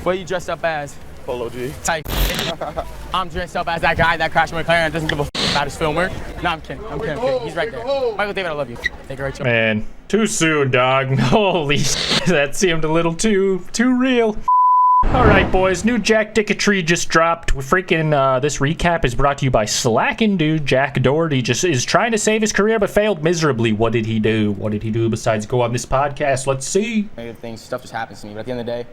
What are you dressed up as? Polo G. Type. I'm dressed up as that guy that crashed my McLaren and doesn't give a f about his film work. No, I'm kidding. I'm kidding. He's right there. Michael David, I love you. Take it right to Man, too soon, dog. Holy shit, that seemed a little too real. Alright, boys, new Jack Doherty just dropped. Freaking, this recap is brought to you by Slackin' Dude. Jack Doherty just is trying to save his career but failed miserably. What did he do? What did he do besides go on this podcast? Let's see. Negative things, stuff just happens to me, but at the end of the day,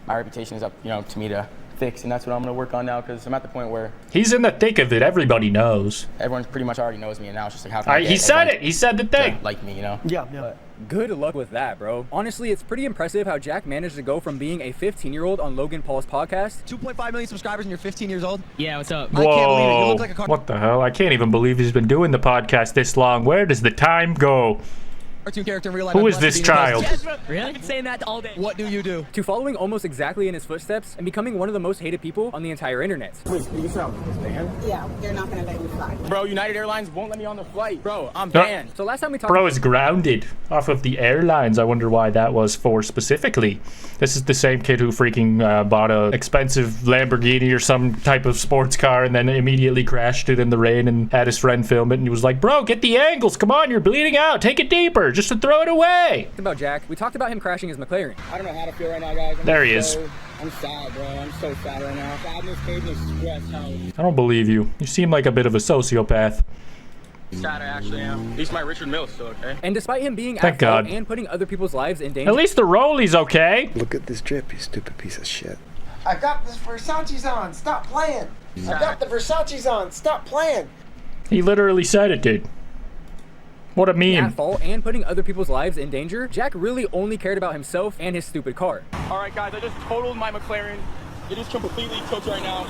my reputation is up, to me to fix, and that's what I'm gonna work on now, because I'm at the point where he's in the thick of it. Everybody knows. Everyone pretty much already knows me, and now it's just like how can I get he said it. He said the thing. Like me, Yeah. But good luck with that, bro. Honestly, it's pretty impressive how Jack managed to go from being a 15-year-old on Logan Paul's podcast. 2.5 million subscribers and you're 15 years old? Yeah, what's up? Whoa. I can't believe it. You look like a What the hell? I can't even believe he's been doing the podcast this long. Where does the time go? cartoon character in real life. Who is this child? Yes, bro. Really? I've been saying that all day. What do you do? To following almost exactly in his footsteps and becoming one of the most hated people on the entire internet. please, can you sound banned? Yeah, they're not gonna let me fly. Bro, United Airlines won't let me on the flight. Bro, I'm banned. So last time we talked Bro is grounded off of the airlines. I wonder why that was for specifically. This is the same kid who freaking bought a expensive Lamborghini or some type of sports car and then immediately crashed it in the rain and had his friend film it, and he was like, bro, get the angles, come on, you're bleeding out, take it deeper, just to throw it away. about Jack, we talked about him crashing his McLaren. I don't know how to feel right now, guys. There he is. I'm sad, bro. I'm so sad right now. Sadness, pain, stress. I don't believe you. You seem like a bit of a sociopath. Sad I actually am. At least my Richard Mill's still okay. And despite him being Thank at fault God. and putting other people's lives in danger. At least the Rolly's okay. Look at this drip, you stupid piece of shit. I got this Versace's on, stop playing. I got the Versace's on, stop playing. He literally said it, dude. What a meme. At fault and putting other people's lives in danger, Jack really only cared about himself and his stupid car. All right, guys, I just totaled my McLaren. It is completely cooked right now.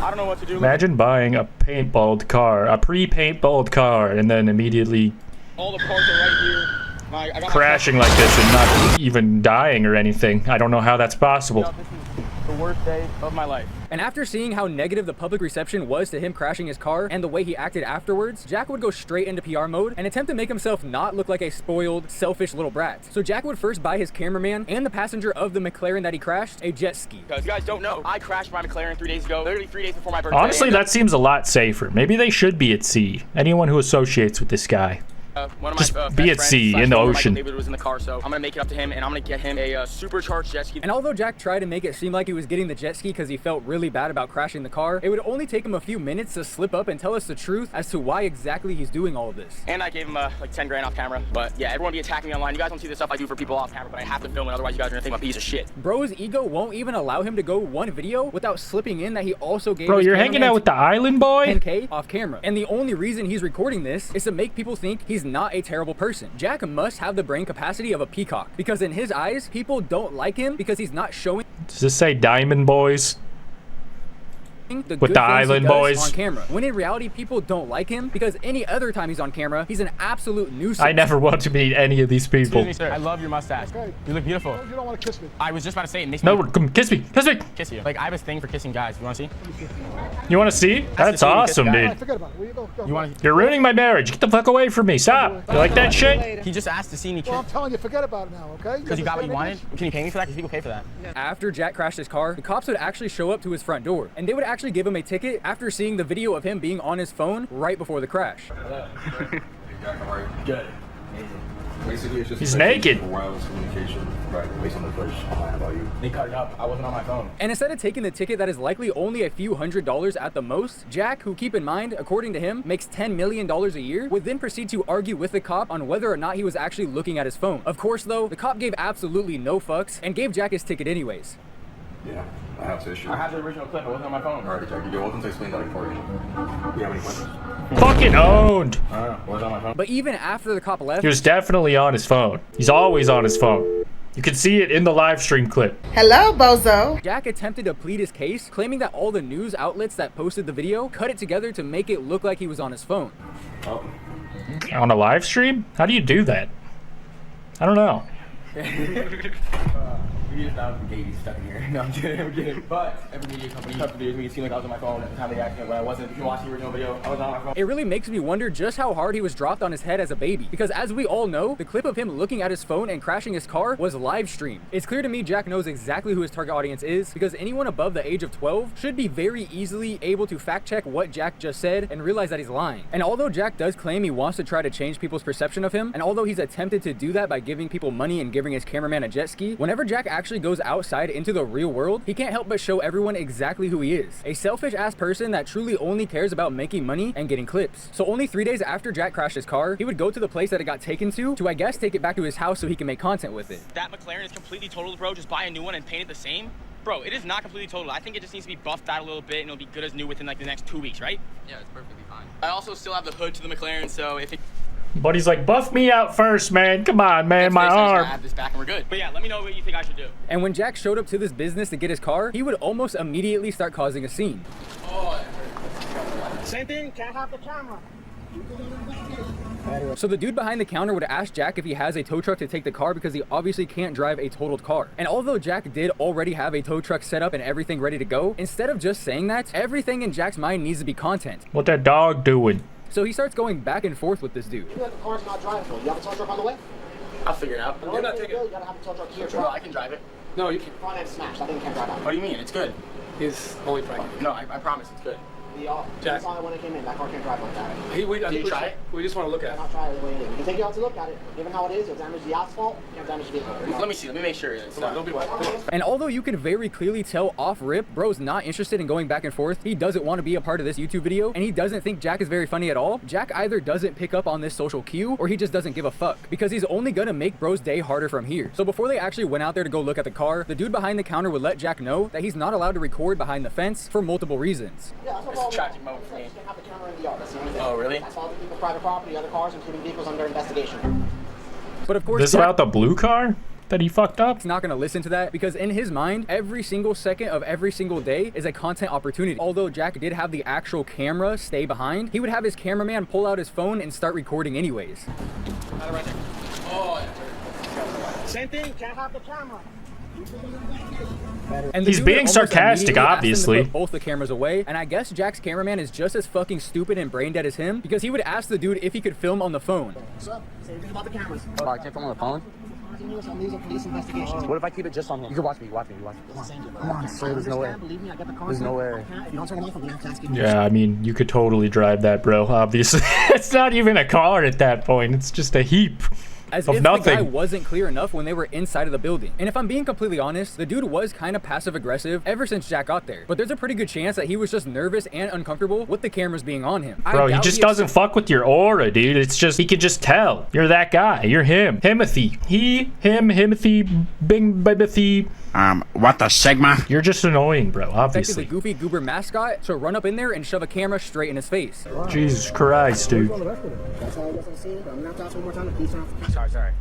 I don't know what to do. Imagine buying a paintballed car, a pre-paintballed car, and then immediately All the parts are right here. I got crashing like this and not even dying or anything. I don't know how that's possible. This is the worst day of my life. And after seeing how negative the public reception was to him crashing his car and the way he acted afterwards, Jack would go straight into PR mode and attempt to make himself not look like a spoiled, selfish little brat. So Jack would first buy his cameraman and the passenger of the McLaren that he crashed a jet ski. Because you guys don't know, I crashed my McLaren 3 days ago, literally 3 days before my birthday. Honestly, that seems a lot safer. Maybe they should be at sea. Anyone who associates with this guy. One of Just my be best at sea, friends, in the Michael ocean. David was in the car, so I'm gonna make it up to him and I'm gonna get him a supercharged jet ski. And although Jack tried to make it seem like he was getting the jet ski because he felt really bad about crashing the car, it would only take him a few minutes to slip up and tell us the truth as to why exactly he's doing all of this. And I gave him like 10 grand off camera. But yeah, everyone be attacking me online. You guys don't see the stuff I do for people off camera, but I have to film it, otherwise you guys are gonna think I'm a piece of shit. Bro's ego won't even allow him to go one video without slipping in that he also gave Bro, his you're hanging out with the island boy? 10K off camera. And the only reason he's recording this is to make people think he's not a terrible person. Jack must have the brain capacity of a peacock, because in his eyes, people don't like him because he's not showing Does this say Diamond Boys? the With good the things he island does boys? on camera. When in reality, people don't like him because any other time he's on camera, he's an absolute nuisance. I never want to meet any of these people. Excuse me, sir. I love your mustache. Okay. You look beautiful. You don't want to kiss me. I was just about to say it makes No, me come kiss me, kiss me. kiss you. Like I have a thing for kissing guys. You wanna see? You want to see? That's see when you kiss awesome, a guy. dude. Alright, forget about it. Will you go? You wanna? You're ruining my marriage. Get the fuck away from me. Stop. You like that shit? He just asked to see me kiss. Well, I'm telling you, forget about it now, okay? Because you got what you wanted? understand Can you pay me for that? Because people pay for that. After Jack crashed his car, the cops would actually show up to his front door, and they would actually give him a ticket after seeing the video of him being on his phone right before the crash. Good. Basically, it's just He's naked. wireless communication, right? Based on the footage online about you. They cut it up. I wasn't on my phone. And instead of taking the ticket that is likely only a few $100s at the most, Jack, who keep in mind, according to him, makes $10 million a year, would then proceed to argue with the cop on whether or not he was actually looking at his phone. Of course, though, the cop gave absolutely no fucks and gave Jack his ticket anyways. Yeah, I have to issue. I have the original clip. I wasn't on my phone. Alright, Jack, you're welcome to explain that for you. Do you have any questions? Fucking owned. I don't know. I wasn't on my phone. But even after the cop left, He was definitely on his phone. He's always on his phone. You can see it in the live stream clip. Hello, bozo. Jack attempted to plead his case, claiming that all the news outlets that posted the video cut it together to make it look like he was on his phone. Oh. On a live stream? How do you do that? I don't know. We just found babies stuck in here. No, I'm kidding. But every media company cut videos made it seem like I was on my phone at the time of the accident when I wasn't. If you watch the original video, I was on my phone. It really makes me wonder just how hard he was dropped on his head as a baby. Because as we all know, the clip of him looking at his phone and crashing his car was live streamed. It's clear to me Jack knows exactly who his target audience is, because anyone above the age of 12 should be very easily able to fact check what Jack just said and realize that he's lying. And although Jack does claim he wants to try to change people's perception of him, and although he's attempted to do that by giving people money and giving his cameraman a jet ski, whenever Jack actually goes outside into the real world, he can't help but show everyone exactly who he is. A selfish ass person that truly only cares about making money and getting clips. So only 3 days after Jack crashed his car, he would go to the place that it got taken to I guess take it back to his house so he can make content with it. That McLaren is completely totaled, bro. Just buy a new one and paint it the same. Bro, it is not completely totaled. I think it just needs to be buffed out a little bit and it'll be good as new within like the next 2 weeks, right? Yeah, it's perfectly fine. I also still have the hood to the McLaren, so if it... But he's like, buff me out first, man. Come on, man, my arm. I have this back and we're good. But yeah, let me know what you think I should do. And when Jack showed up to this business to get his car, he would almost immediately start causing a scene. Oh, Same thing, can't have the camera. So the dude behind the counter would ask Jack if he has a tow truck to take the car because he obviously can't drive a totaled car. And although Jack did already have a tow truck set up and everything ready to go, instead of just saying that, everything in Jack's mind needs to be content. What that dog doing? So he starts going back and forth with this dude. You have the car's not drivable. You have a tow truck on the way? I'll figure it out. You're not taking it. You gotta have a tow truck here. Bro, I can drive it. No, you can. Front end smashed. I think you can't drive out. What do you mean? It's good. He's only pregnant. No, I promise it's good. Jack. Saw it when it came in. That car can't drive like that. Did you try it? We just want to look at it. Not try it the way it is. You can take it out to look at it. Given how it is, you'll damage the asphalt. You can't damage the vehicle. Let me see. Let me make sure. It's Don't be wild. And although you can very clearly tell off rip, bro's not interested in going back and forth. He doesn't want to be a part of this YouTube video, and he doesn't think Jack is very funny at all. Jack either doesn't pick up on this social cue, or he just doesn't give a fuck, because he's only gonna make bro's day harder from here. So before they actually went out there to go look at the car, the dude behind the counter would let Jack know that he's not allowed to record behind the fence for multiple reasons. Yeah, it's a tragic moment for me. You can't have the camera in the yard. That's the only thing. Oh, really? That's all the people, private property, other cars, including vehicles under investigation. But of course, This about the blue car that he fucked up? He's not gonna listen to that because in his mind, every single second of every single day is a content opportunity. Although Jack did have the actual camera stay behind, he would have his cameraman pull out his phone and start recording anyways. Right there. Oh, yeah. Same thing, can't have the camera. And he's being sarcastic, obviously. Put both the cameras away, and I guess Jack's cameraman is just as fucking stupid and brain dead as him because he would ask the dude if he could film on the phone. What's up? Same thing about the cameras. Oh, I can't film on the phone? Police investigation. What if I keep it just on him? You can watch me. Come on, sir. There's no way. There's no way. If you don't turn it off, I'm gonna have to ask you. Yeah, I mean, you could totally drive that, bro, obviously. It's not even a car at that point. It's just a heap. As of if nothing. the guy wasn't clear enough when they were inside of the building. And if I'm being completely honest, the dude was kind of passive aggressive ever since Jack got there. But there's a pretty good chance that he was just nervous and uncomfortable with the cameras being on him. Bro, he just doesn't fuck with your aura, dude. It's just, he can just tell. You're that guy. You're him. Himothy. He, him, Himothy, Bing, Bibothy. What the Sigma? You're just annoying, bro, Expected obviously. the goofy goober mascot to run up in there and shove a camera straight in his face. Jesus Christ, dude. That's all I guess I'm seeing, but I'm gonna have to ask one more time to please turn off. Sorry.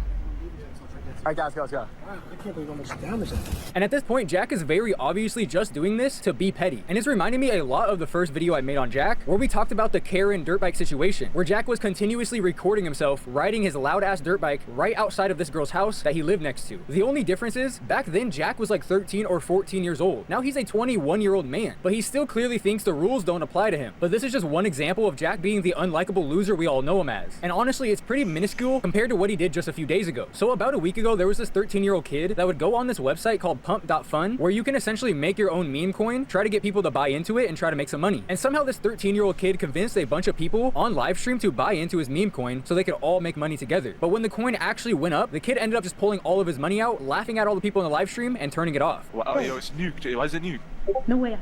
All right, guys, let's go. I can't believe how much damage that is. And at this point, Jack is very obviously just doing this to be petty. And it's reminding me a lot of the first video I made on Jack, where we talked about the Karen dirt bike situation, where Jack was continuously recording himself riding his loud ass dirt bike right outside of this girl's house that he lived next to. The only difference is, back then Jack was like 13 or 14 years old. Now he's a 21-year-old man, but he still clearly thinks the rules don't apply to him. But this is just one example of Jack being the unlikable loser we all know him as. And honestly, it's pretty minuscule compared to what he did just a few days ago. So about a week ago, there was this 13-year-old kid that would go on this website called pump.fun, where you can essentially make your own meme coin, try to get people to buy into it and try to make some money. And somehow this 13-year-old kid convinced a bunch of people on live stream to buy into his meme coin so they could all make money together. But when the coin actually went up, the kid ended up just pulling all of his money out, laughing at all the people in the live stream and turning it off. Wow, yo, it's nuked. Why is it nuked? No way.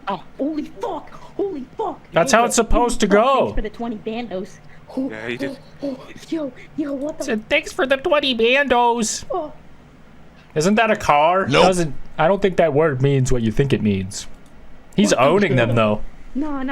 Oh, holy fuck! Holy fuck! That's how it's supposed to go. Thanks for the 20 bandos. Yeah, he did. Yo, what the? Said, thanks for the 20 bandos. Oh. Isn't that a car? Nope. I don't think that word means what you think it means. He's owning them, though. Nah,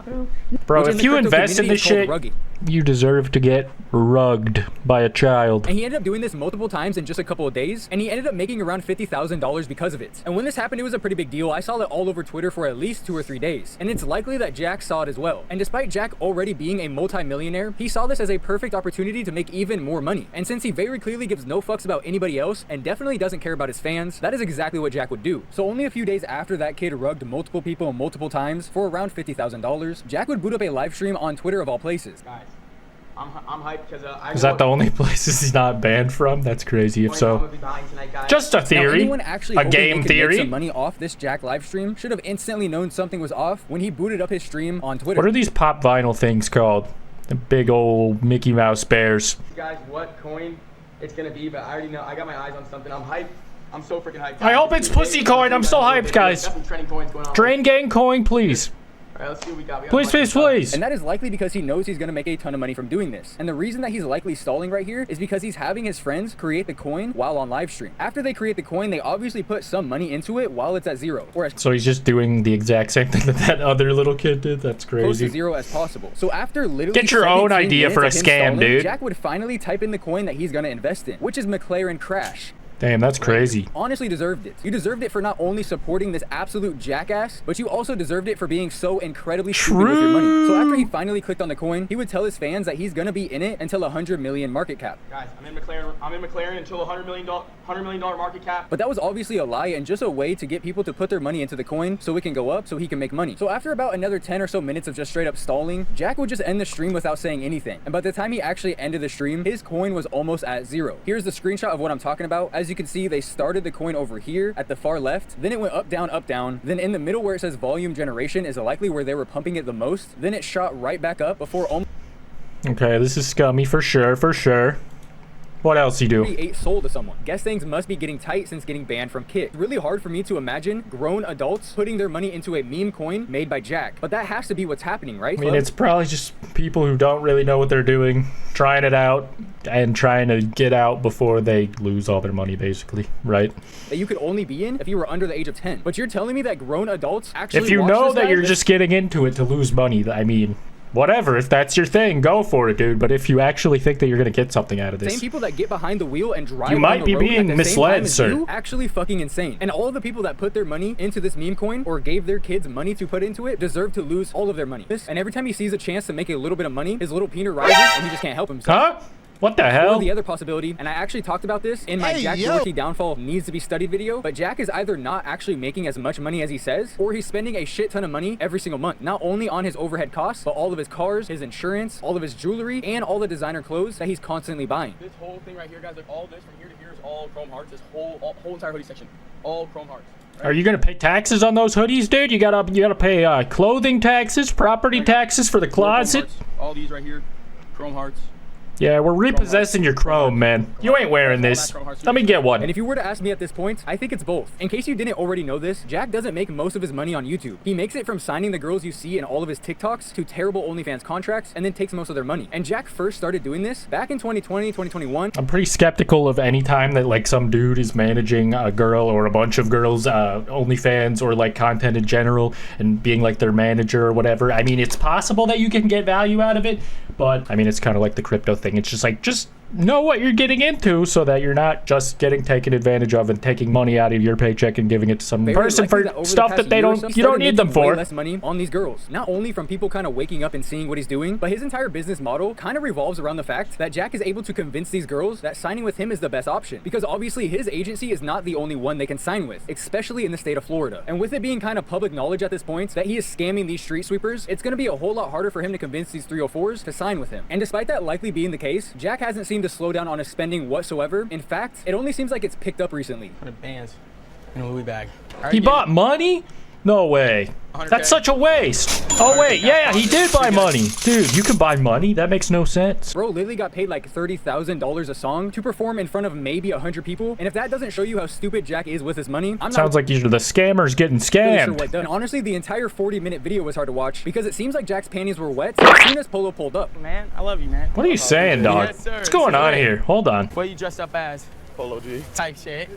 bro. Bro, which if you crypto invest in community this is called shit, rugging. you deserve to get rugged by a child. And he ended up doing this multiple times in just a couple of days, and he ended up making around $50,000 because of it. And when this happened, it was a pretty big deal. I saw it all over Twitter for at least 2 or 3 days, and it's likely that Jack saw it as well. And despite Jack already being a multi-millionaire, he saw this as a perfect opportunity to make even more money. And since he very clearly gives no fucks about anybody else and definitely doesn't care about his fans, that is exactly what Jack would do. So only a few days after that kid rugged multiple people multiple times for around $50,000, Jack would boot up a live stream on Twitter of all places. Guys, I'm hyped because Is that the only places he's not banned from? That's crazy. If so, just a theory, anyone actually a hoping game they could theory. make some money off this Jack live stream should have instantly known something was off when he booted up his stream on Twitter. What are these pop vinyl things called? The big old Mickey Mouse bears. Guys, what coin it's gonna be, but I already know. I got my eyes on something. I'm hyped. I'm so freaking hyped. I hope it's pussy coin. I'm so hyped, guys. Got some trending coins going on. Drain gang coin, please. All right, let's see what we got. Please, please, please. And that is likely because he knows he's going to make a ton of money from doing this. And the reason that he's likely stalling right here is because he's having his friends create the coin while on live stream. After they create the coin, they obviously put some money into it while it's at zero. Or as So he's just doing the exact same thing that other little kid did. That's close crazy. to zero as possible. So after literally Get your own 17 idea for a minutes of him scam, stalling, dude. Jack would finally type in the coin that he's going to invest in, which is McLaren Crash. Damn, that's crazy. Honestly deserved it. You deserved it for not only supporting this absolute jackass, but you also deserved it for being so incredibly stupid with your money. So after he finally clicked on the coin, he would tell his fans that he's gonna be in it until 100 million market cap. Guys, I'm in McLaren until $100 million market cap. But that was obviously a lie and just a way to get people to put their money into the coin so it can go up so he can make money. So after about another 10 or so minutes of just straight up stalling, Jack would just end the stream without saying anything. And by the time he actually ended the stream, his coin was almost at zero. Here's the screenshot of what I'm talking about. As you can see, they started the coin over here at the far left, then it went up, down, then in the middle where it says volume generation is likely where they were pumping it the most, then it shot right back up before almost... Okay, this is scummy for sure, for sure. What else you do? 8 sold to someone. Guess things must be getting tight since getting banned from Kick. It's really hard for me to imagine grown adults putting their money into a meme coin made by Jack. But that has to be what's happening, right? I mean, it's probably just people who don't really know what they're doing, trying it out, and trying to get out before they lose all their money, basically, right? That you could only be in if you were under the age of 10. But you're telling me that grown adults actually If you watch know this that guy? you're just getting into it to lose money, I mean, whatever. If that's your thing, go for it, dude. But if you actually think that you're gonna get something out of this, Same people that get behind the wheel and drive you might on be the road being at the misled, same time as sir. you, actually fucking insane. And all of the people that put their money into this meme coin or gave their kids money to put into it deserve to lose all of their money. And every time he sees a chance to make a little bit of money, his little penis rises and he just can't help himself. Huh? What the hell? Or the other possibility, and I actually talked about this in my Jack Doherty downfall needs to be studied video, but Jack is either not actually making as much money as he says, or he's spending a shit ton of money every single month, not only on his overhead costs, but all of his cars, his insurance, all of his jewelry, and all the designer clothes that he's constantly buying. This whole thing right here, guys, like all this from here to here is all chrome hearts. This whole entire hoodie section, all chrome hearts. Right? Are you gonna pay taxes on those hoodies, dude? You gotta pay clothing taxes, property taxes for the closet. All these right here, chrome hearts. Yeah, we're repossessing your chrome, man. You ain't wearing this. Let me get one. And if you were to ask me at this point, I think it's both. In case you didn't already know this, Jack doesn't make most of his money on YouTube. He makes it from signing the girls you see in all of his TikToks to terrible OnlyFans contracts and then takes most of their money. And Jack first started doing this back in 2020, 2021. I'm pretty skeptical of any time that like some dude is managing a girl or a bunch of girls, OnlyFans or like content in general and being like their manager or whatever. I mean, it's possible that you can get value out of it, but I mean, it's kind of like the crypto thing. It's just like, just know what you're getting into so that you're not just getting taken advantage of and taking money out of your paycheck and giving it to some person for stuff that you don't need them for. Way less money on these girls, not only from people kind of waking up and seeing what he's doing, but his entire business model kind of revolves around the fact that Jack is able to convince these girls that signing with him is the best option, because obviously his agency is not the only one they can sign with, especially in the state of Florida. And with it being kind of public knowledge at this point that he is scamming these street sweepers, it's going to be a whole lot harder for him to convince these 304s to sign with him. And despite that likely being the case, Jack hasn't seemed to slow down on his spending whatsoever. In fact, it only seems like it's picked up recently. 100 bands in a Louis bag. He bought money? No way. That's such a waste. Oh wait, yeah, he did buy money. Dude, you can buy money? That makes no sense. Bro literally got paid like $30,000 a song to perform in front of maybe 100 people. And if that doesn't show you how stupid Jack is with his money, I'm Sounds like you're the scammers getting scammed. Sure what does. And honestly, the entire 40-minute video was hard to watch because it seems like Jack's panties were wet as soon as Polo pulled up. Man, I love you, man. What are you saying, dog? Yes, sir. What's going on here? Hold on. What are you dressed up as? Polo G. Type shit.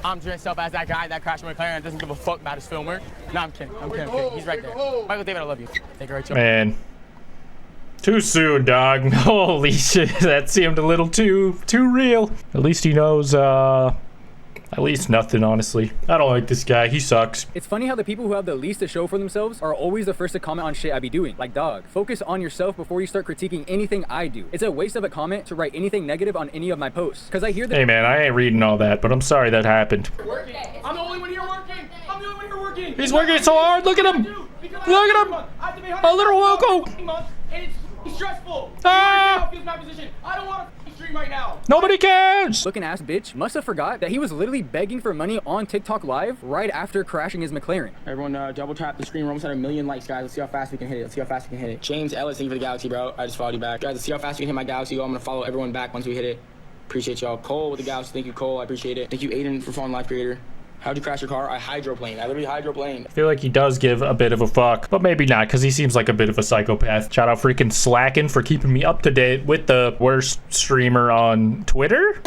I'm dressed up as that guy that crashed my McLaren and doesn't give a fuck about his filmer. No, I'm kidding. I'm kidding. He's right there. Michael David, I love you. Take it right, Joe. Man, Too soon, dog. Holy shit, that seemed a little too real. At least he knows, at least nothing, honestly. I don't like this guy. He sucks. It's funny how the people who have the least to show for themselves are always the first to comment on shit I be doing. Like, dog, focus on yourself before you start critiquing anything I do. It's a waste of a comment to write anything negative on any of my posts. Because I hear that— Hey, man, I ain't reading all that, but I'm sorry that happened. Working. I'm the only one here working. I'm the only one here working. He's working so hard. Look at him. Look at him. A little loco. And it's stressful. Ah! My position. I don't want to stream right now. Nobody cares. looking ass bitch must have forgot that he was literally begging for money on TikTok live right after crashing his McLaren. Everyone double tap the screen. We're almost at 1 million likes, guys. Let's see how fast we can hit it. Let's see how fast we can hit it. James Ellis, thank you for the galaxy, bro. I just followed you back. Guys, let's see how fast we can hit my galaxy. I'm gonna follow everyone back once we hit it. Appreciate y'all. Cole with the galaxy. Thank you, Cole. I appreciate it. Thank you, Aiden, for following Live Creator. How'd you crash your car? I hydroplaned. I literally hydroplaned. I feel like he does give a bit of a fuck, but maybe not, because he seems like a bit of a psychopath. Shout out freaking Slackin' for keeping me up to date with the worst streamer on Twitter.